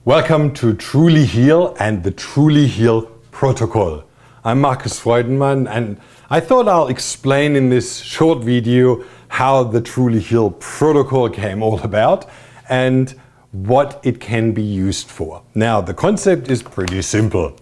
Welcome to Truly Heal and the Truly Heal Protocol. I'm Marcus Friedemann, and I thought I'll explain in this short video how the Truly Heal Protocol came all about and what it can be used for. Now, the concept is pretty simple.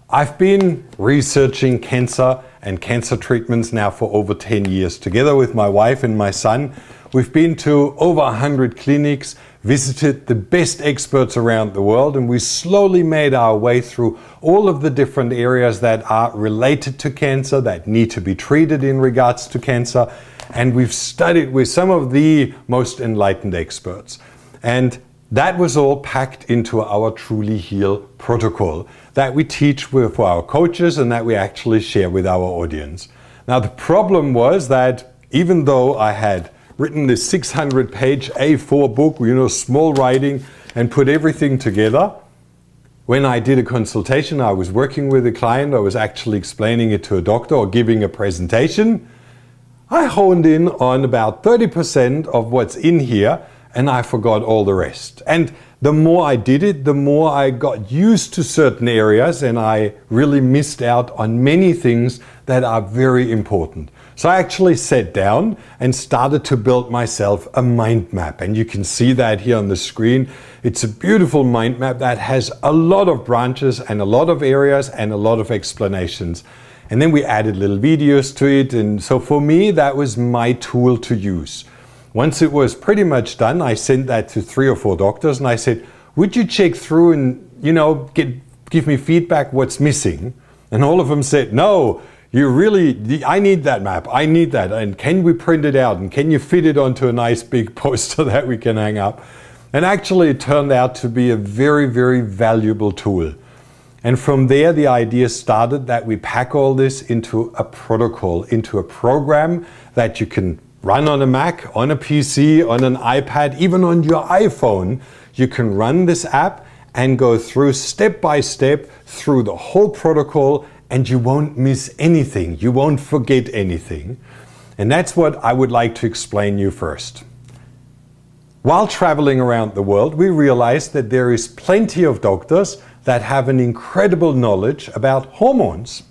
I've been researching cancer and cancer treatments now for over 10 years. Together with my wife and my son, we've been to over 100 clinics, visited the best experts around the world, and we slowly made our way through all of the different areas that are related to cancer, that need to be treated in regards to cancer. And we've studied with some of the most enlightened experts. And that was all packed into our Truly Heal protocol that we teach for our coaches and that we actually share with our audience. Now, the problem was that even though I had written this 600-page A4 book, small writing, and put everything together, when I did a consultation, I was working with a client, I was actually explaining it to a doctor or giving a presentation, I honed in on about 30% of what's in here, and I forgot all the rest. And the more I did it, the more I got used to certain areas, and I really missed out on many things that are very important. So I actually sat down and started to build myself a mind map. And you can see that here on the screen. It's a beautiful mind map that has a lot of branches and a lot of areas and a lot of explanations. And then we added little videos to it. And so for me, that was my tool to use. Once it was pretty much done, I sent that to 3 or 4 doctors and I said, would you check through and give me feedback what's missing? And all of them said, no, I need that map, I need that, and can we print it out and can you fit it onto a nice big poster that we can hang up? And actually it turned out to be a very, very valuable tool. And from there the idea started that we pack all this into a protocol, into a program that you can run on a Mac, on a PC, on an iPad, even on your iPhone. You can run this app and go through step by step through the whole protocol, and you won't miss anything. You won't forget anything. And that's what I would like to explain you first. While traveling around the world, we realized that there is plenty of doctors that have an incredible knowledge about hormones.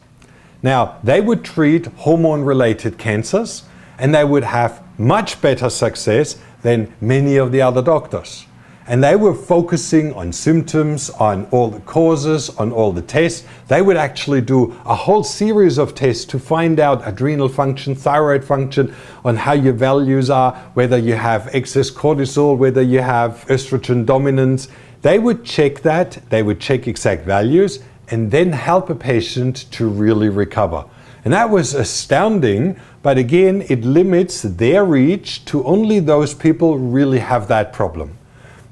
Now, they would treat hormone-related cancers, and they would have much better success than many of the other doctors. And they were focusing on symptoms, on all the causes, on all the tests. They would actually do a whole series of tests to find out adrenal function, thyroid function, on how your values are, whether you have excess cortisol, whether you have estrogen dominance. They would check that, they would check exact values, and then help a patient to really recover. And that was astounding, but again, it limits their reach to only those people who really have that problem.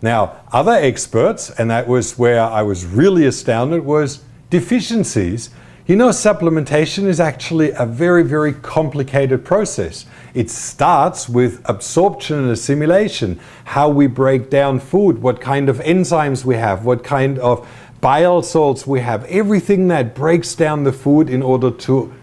Now, other experts, and that was where I was really astounded, was deficiencies. Supplementation is actually a very, very complicated process. It starts with absorption and assimilation, how we break down food, what kind of enzymes we have, what kind of bile salts we have, everything that breaks down the food in order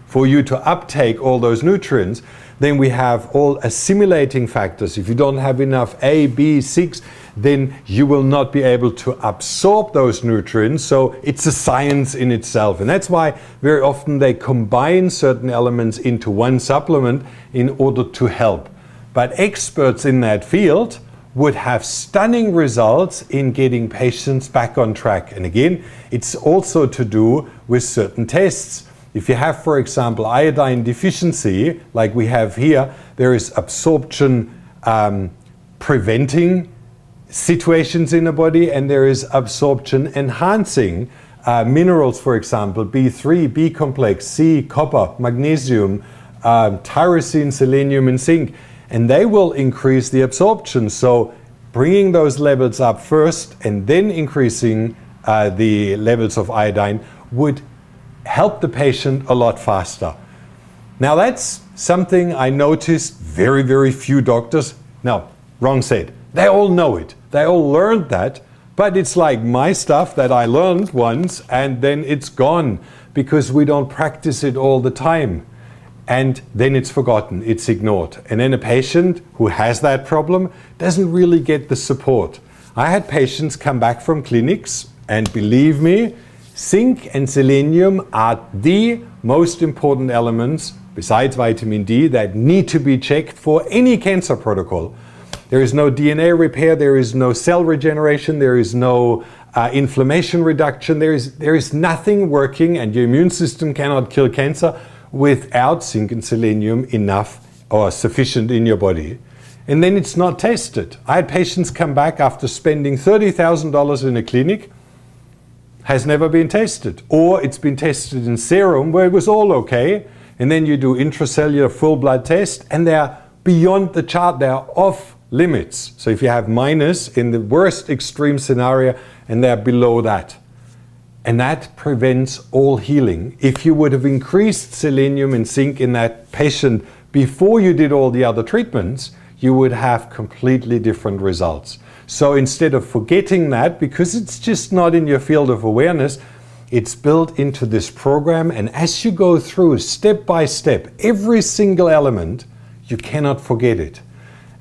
for you to uptake all those nutrients. Then we have all assimilating factors. If you don't have enough A, B, 6, then you will not be able to absorb those nutrients. So it's a science in itself. And that's why very often they combine certain elements into one supplement in order to help. But experts in that field would have stunning results in getting patients back on track. And again, it's also to do with certain tests. If you have, for example, iodine deficiency, like we have here, there is absorption preventing situations in the body, and there is absorption enhancing minerals, for example, B3, B complex, C, copper, magnesium, tyrosine, selenium, and zinc. And they will increase the absorption. So bringing those levels up first and then increasing the levels of iodine would help the patient a lot faster. Now that's something I noticed very, very few doctors, no, wrong said, they all know it. They all learned that, but it's like my stuff that I learned once and then it's gone because we don't practice it all the time. And then it's forgotten, it's ignored. And then a patient who has that problem doesn't really get the support. I had patients come back from clinics, and believe me, zinc and selenium are the most important elements, besides vitamin D, that need to be checked for any cancer protocol. There is no DNA repair, there is no cell regeneration, there is no inflammation reduction, there is nothing working, and your immune system cannot kill cancer without zinc and selenium enough or sufficient in your body. And then it's not tested. I had patients come back after spending $30,000 in a clinic, has never been tested. Or it's been tested in serum where it was all okay, and then you do intracellular full blood test and they're beyond the chart, they're off limits. So if you have minus in the worst extreme scenario and they're below that. And that prevents all healing. If you would have increased selenium and zinc in that patient before you did all the other treatments, you would have completely different results. So instead of forgetting that, because it's just not in your field of awareness, it's built into this program, and as you go through step by step, every single element, you cannot forget it.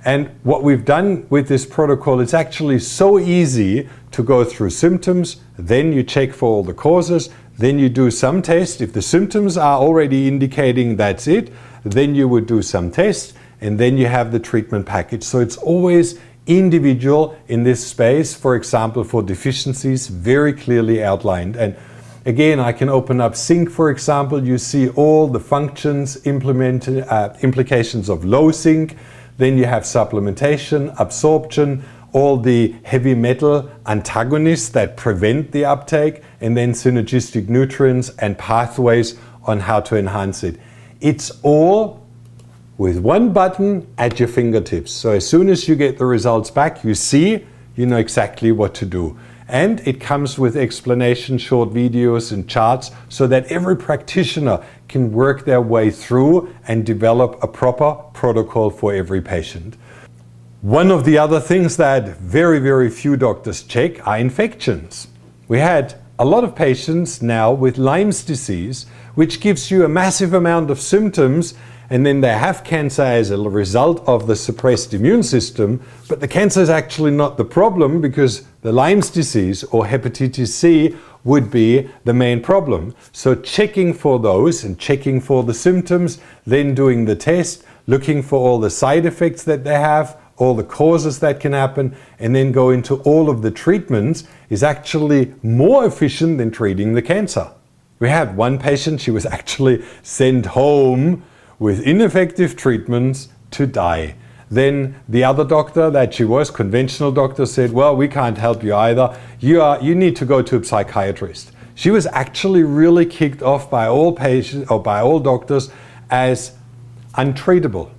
And what we've done with this protocol, it's actually so easy to go through symptoms, then you check for all the causes, then you do some tests. If the symptoms are already indicating that's it, then you would do some tests, and then you have the treatment package. So it's always individual in this space, for example, for deficiencies, very clearly outlined. And again, I can open up zinc, for example. You see all the functions, implications of low zinc. Then you have supplementation, absorption, all the heavy metal antagonists that prevent the uptake, and then synergistic nutrients and pathways on how to enhance it. It's all with one button at your fingertips. So as soon as you get the results back, you see, you know exactly what to do. And it comes with explanation, short videos and charts, so that every practitioner can work their way through and develop a proper protocol for every patient. One of the other things that very, very few doctors check are infections. We had a lot of patients now with Lyme's disease, which gives you a massive amount of symptoms, and then they have cancer as a result of the suppressed immune system, but the cancer is actually not the problem, because the Lyme's disease or hepatitis C would be the main problem. So checking for those and checking for the symptoms, then doing the test, looking for all the side effects that they have, all the causes that can happen, and then go into all of the treatments is actually more efficient than treating the cancer. We had one patient, she was actually sent home with ineffective treatments to die. Then the other doctor that she was, conventional doctor, said, well, we can't help you either. You need to go to a psychiatrist. She was actually really kicked off by all patients or by all doctors as untreatable.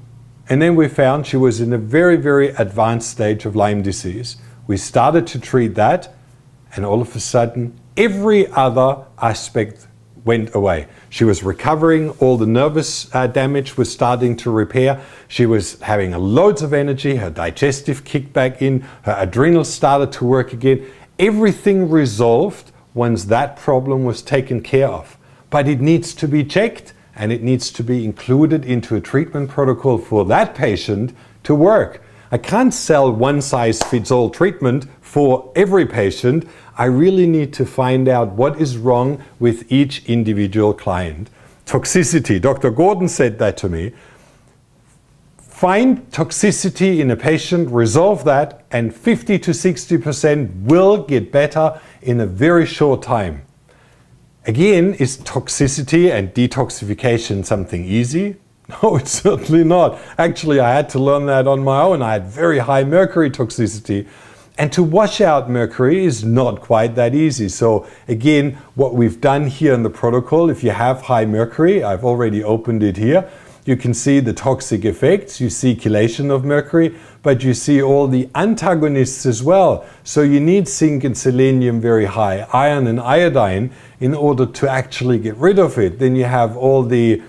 And then we found she was in a very, very advanced stage of Lyme disease. We started to treat that, and all of a sudden, every other aspect went away. She was recovering, all the nervous damage was starting to repair. She was having loads of energy, her digestive kicked back in, her adrenals started to work again. Everything resolved once that problem was taken care of. But it needs to be checked, and it needs to be included into a treatment protocol for that patient to work. I can't sell one-size-fits-all treatment for every patient. I really need to find out what is wrong with each individual client. Toxicity, Dr. Gordon said that to me. Find toxicity in a patient, resolve that, and 50 to 60% will get better in a very short time. Again, is toxicity and detoxification something easy? No, it's certainly not. Actually, I had to learn that on my own. I had very high mercury toxicity. And to wash out mercury is not quite that easy. So again, what we've done here in the protocol, if you have high mercury, I've already opened it here, you can see the toxic effects, you see chelation of mercury, but you see all the antagonists as well. So you need zinc and selenium very high, iron and iodine in order to actually get rid of it. Then you have all the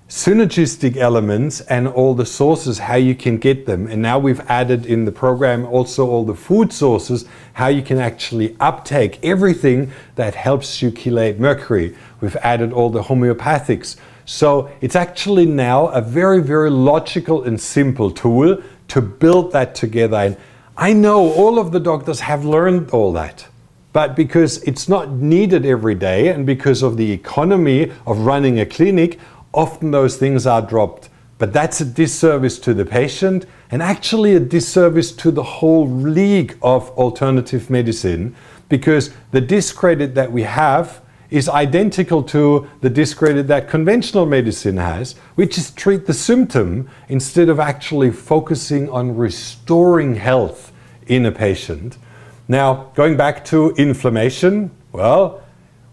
synergistic elements and all the sources, how you can get them. And now we've added in the program also all the food sources, how you can actually uptake everything that helps you chelate mercury. We've added all the homeopathics. So it's actually now a very, very logical and simple tool to build that together. And I know all of the doctors have learned all that, but because it's not needed every day and because of the economy of running a clinic, often those things are dropped. But that's a disservice to the patient and actually a disservice to the whole league of alternative medicine, because the discredit that we have is identical to the discredit that conventional medicine has, which is treat the symptom instead of actually focusing on restoring health in a patient. Now, going back to inflammation, well,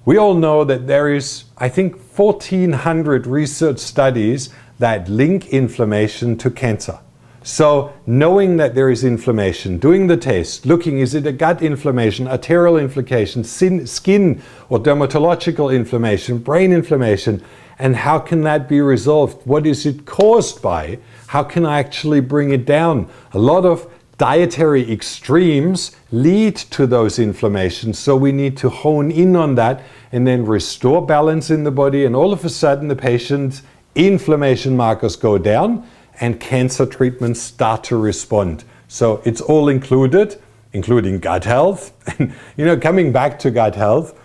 we all know that there is, I think, 1,400 research studies that link inflammation to cancer. So knowing that there is inflammation, doing the test, looking, is it a gut inflammation, arterial inflammation, skin or dermatological inflammation, brain inflammation, and how can that be resolved? What is it caused by? How can I actually bring it down? A lot of dietary extremes lead to those inflammations, so we need to hone in on that and then restore balance in the body, and all of a sudden the patient's inflammation markers go down and cancer treatments start to respond. So it's all included, including gut health. And coming back to gut health,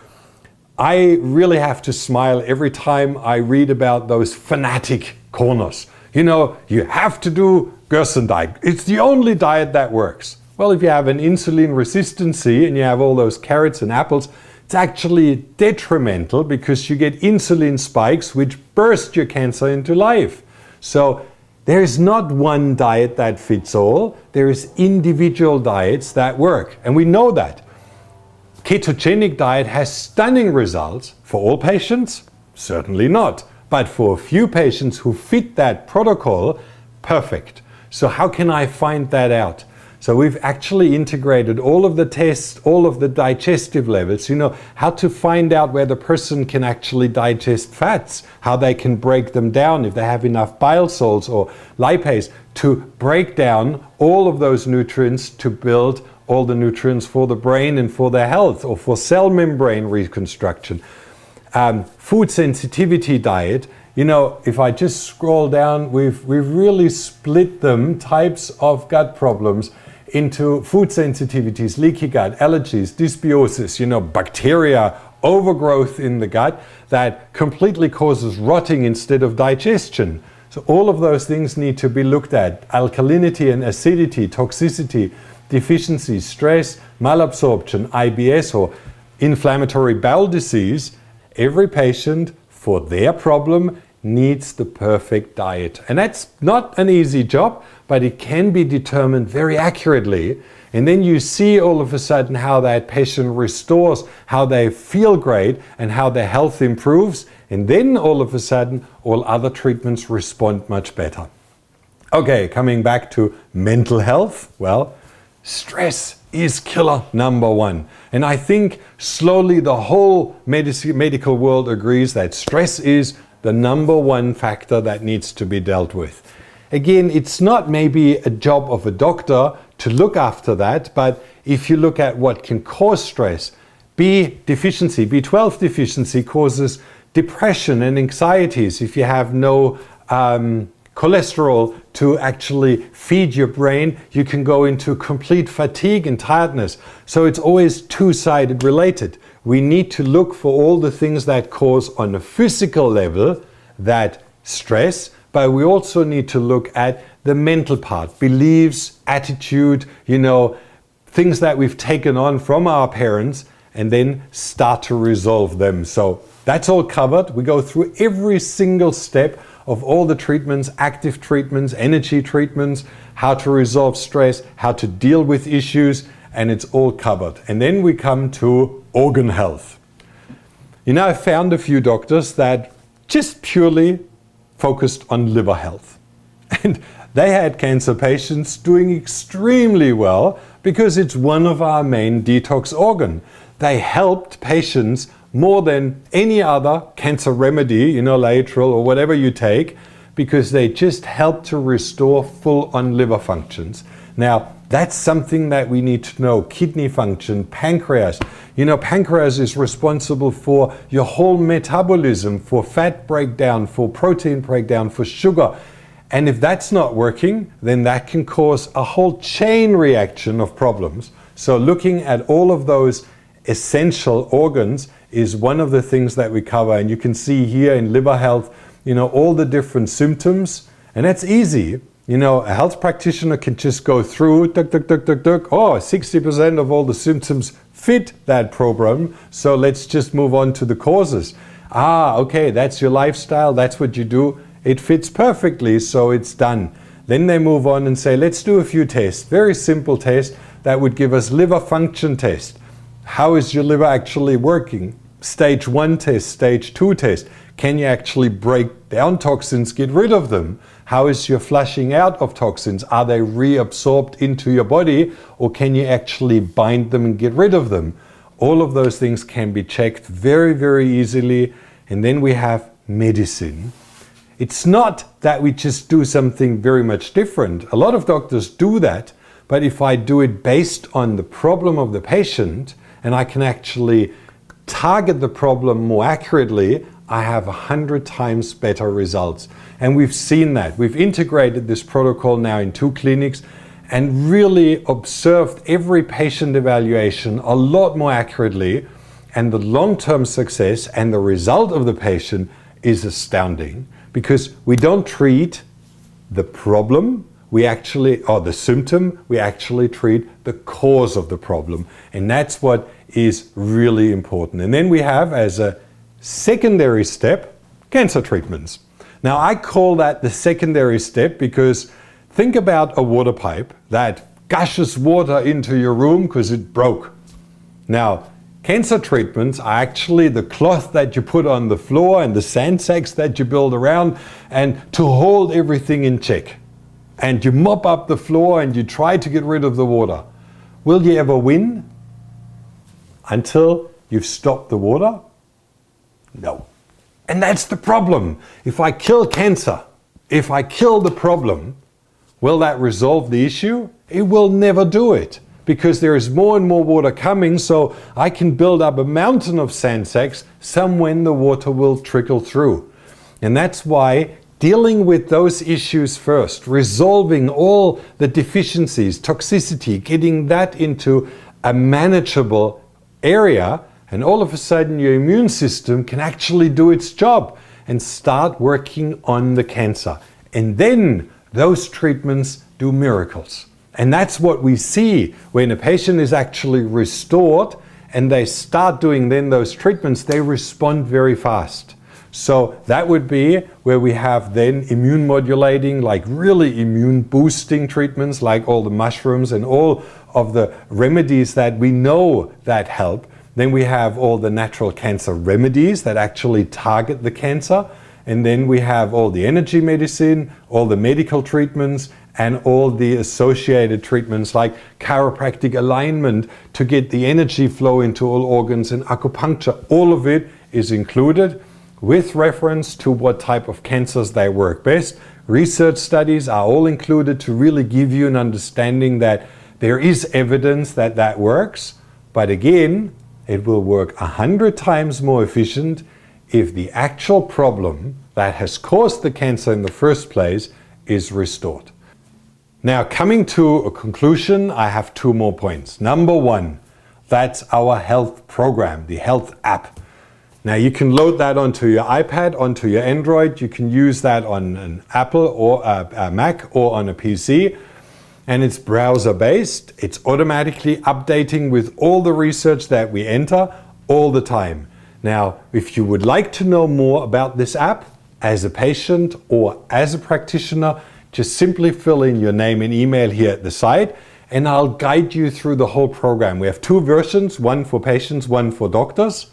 I really have to smile every time I read about those fanatic corners. You have to do Gerson diet. It's the only diet that works. Well, if you have an insulin resistancy and you have all those carrots and apples, it's actually detrimental because you get insulin spikes which burst your cancer into life. So there is not one diet that fits all. There is individual diets that work, and we know that. Ketogenic diet has stunning results. For all patients? Certainly not. But for a few patients who fit that protocol, perfect. So how can I find that out? So we've actually integrated all of the tests, all of the digestive levels, how to find out where the person can actually digest fats, how they can break them down, if they have enough bile salts or lipase, to break down all of those nutrients to build all the nutrients for the brain and for their health, or for cell membrane reconstruction. Food sensitivity diet, if I just scroll down, we've really split them, types of gut problems, into food sensitivities, leaky gut, allergies, dysbiosis, bacteria, overgrowth in the gut that completely causes rotting instead of digestion. So all of those things need to be looked at. Alkalinity and acidity, toxicity, deficiency, stress, malabsorption, IBS or inflammatory bowel disease. Every patient, for their problem, needs the perfect diet. And that's not an easy job, but it can be determined very accurately. And then you see all of a sudden how that patient restores, how they feel great, and how their health improves. And then all of a sudden, all other treatments respond much better. Okay, coming back to mental health. Well, stress is killer number one. And I think slowly the whole medical world agrees that stress is the number one factor that needs to be dealt with. Again, it's not maybe a job of a doctor to look after that, but if you look at what can cause stress, B deficiency, B12 deficiency causes depression and anxieties. If you have no cholesterol to actually feed your brain, you can go into complete fatigue and tiredness. So it's always two-sided related. We need to look for all the things that cause on a physical level that stress, but we also need to look at the mental part, beliefs, attitude, things that we've taken on from our parents, and then start to resolve them. So that's all covered. We go through every single step of all the treatments, active treatments, energy treatments, how to resolve stress, how to deal with issues, and it's all covered. And then we come to organ health. I found a few doctors that just purely focused on liver health. And they had cancer patients doing extremely well because it's one of our main detox organ. They helped patients more than any other cancer remedy, laetrile or whatever you take, because they just help to restore full-on liver functions. Now, that's something that we need to know. Kidney function, pancreas. Pancreas is responsible for your whole metabolism, for fat breakdown, for protein breakdown, for sugar. And if that's not working, then that can cause a whole chain reaction of problems. So looking at all of those essential organs is one of the things that we cover. And you can see here in liver health, all the different symptoms. And that's easy. A health practitioner can just go through, duck, duck, duck, duck, duck. Oh, 60% of all the symptoms fit that problem. So let's just move on to the causes. Okay, that's your lifestyle. That's what you do. It fits perfectly, so it's done. Then they move on and say, let's do a few tests. Very simple tests that would give us liver function test. How is your liver actually working? Stage 1 test, stage 2 test. Can you actually break down toxins, get rid of them? How is your flushing out of toxins? Are they reabsorbed into your body, or can you actually bind them and get rid of them? All of those things can be checked very, very easily. And then we have medicine. It's not that we just do something very much different. A lot of doctors do that, but if I do it based on the problem of the patient, and I can actually target the problem more accurately, I have 100 times better results. And we've seen that. We've integrated this protocol now in 2 clinics and really observed every patient evaluation a lot more accurately. And the long-term success and the result of the patient is astounding, because we don't treat the problem, or the symptom, we actually treat the cause of the problem. And that's what is really important. And then we have, as a secondary step, cancer treatments. Now I call that the secondary step because think about a water pipe that gushes water into your room because it broke. Now, cancer treatments are actually the cloth that you put on the floor and the sand sacks that you build around and to hold everything in check. And you mop up the floor and you try to get rid of the water. Will you ever win? Until you've stopped the water? No. And that's the problem. If I kill cancer, if I kill the problem, will that resolve the issue? It will never do it, because there is more and more water coming, so I can build up a mountain of sand sacks. Somewhere the water will trickle through. And that's why dealing with those issues first, resolving all the deficiencies, toxicity, getting that into a manageable area, and all of a sudden your immune system can actually do its job and start working on the cancer. And then those treatments do miracles. And that's what we see when a patient is actually restored and they start doing then those treatments, they respond very fast. So that would be where we have then immune modulating, like really immune boosting treatments, like all the mushrooms and all of the remedies that we know that help. Then we have all the natural cancer remedies that actually target the cancer. And then we have all the energy medicine, all the medical treatments, and all the associated treatments like chiropractic alignment to get the energy flow into all organs, and acupuncture. All of it is included with reference to what type of cancers they work best. Research studies are all included to really give you an understanding that there is evidence that that works. But again, it will work 100 times more efficient if the actual problem that has caused the cancer in the first place is restored. Now, coming to a conclusion, I have 2 more points. Number 1, that's our health program, the health app. Now, you can load that onto your iPad, onto your Android. You can use that on an Apple or a Mac or on a PC. And it's browser-based. It's automatically updating with all the research that we enter all the time. Now, if you would like to know more about this app as a patient or as a practitioner, just simply fill in your name and email here at the site, and I'll guide you through the whole program. We have 2 versions, one for patients, one for doctors.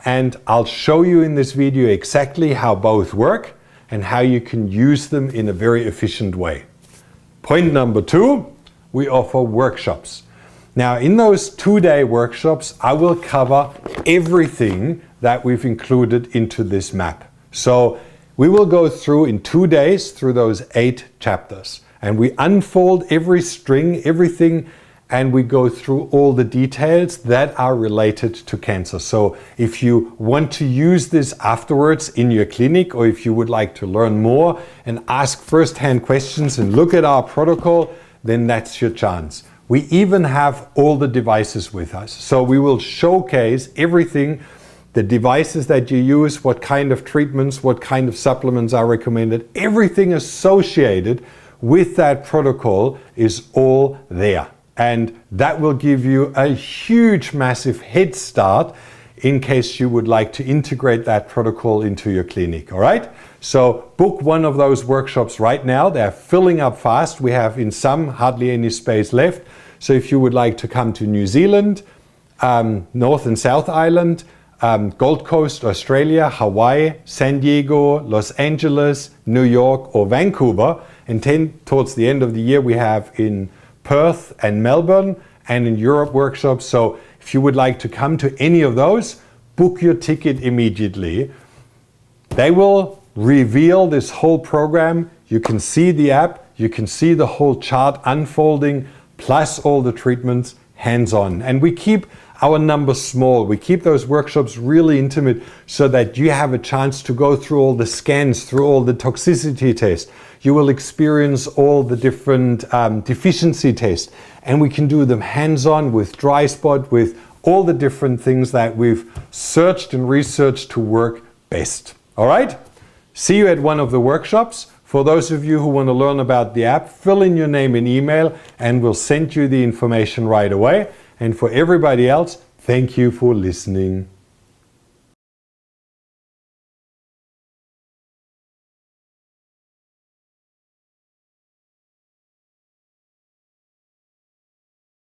And I'll show you in this video exactly how both work and how you can use them in a very efficient way. Point number 2, we offer workshops. Now, in those 2-day workshops, I will cover everything that we've included into this map. So we will go through in 2 days through those 8 chapters. And we unfold every string, everything and we go through all the details that are related to cancer. So if you want to use this afterwards in your clinic, or if you would like to learn more and ask first-hand questions and look at our protocol, then that's your chance. We even have all the devices with us. So we will showcase everything, the devices that you use, what kind of treatments, what kind of supplements are recommended, everything associated with that protocol is all there. And that will give you a huge, massive head start in case you would like to integrate that protocol into your clinic, all right? So book one of those workshops right now. They're filling up fast. We have in some hardly any space left. So if you would like to come to New Zealand, North and South Island, Gold Coast, Australia, Hawaii, San Diego, Los Angeles, New York, or Vancouver, and towards the end of the year we have in Perth and Melbourne, and in Europe workshops. So if you would like to come to any of those, book your ticket immediately. They will reveal this whole program. You can see the app, you can see the whole chart unfolding, plus all the treatments hands-on. And we keep our numbers small. We keep those workshops really intimate so that you have a chance to go through all the scans, through all the toxicity tests. You will experience all the different deficiency tests, and we can do them hands-on with dry spot, with all the different things that we've searched and researched to work best. All right? See you at one of the workshops. For those of you who want to learn about the app, fill in your name and email, and we'll send you the information right away. And for everybody else, thank you for listening.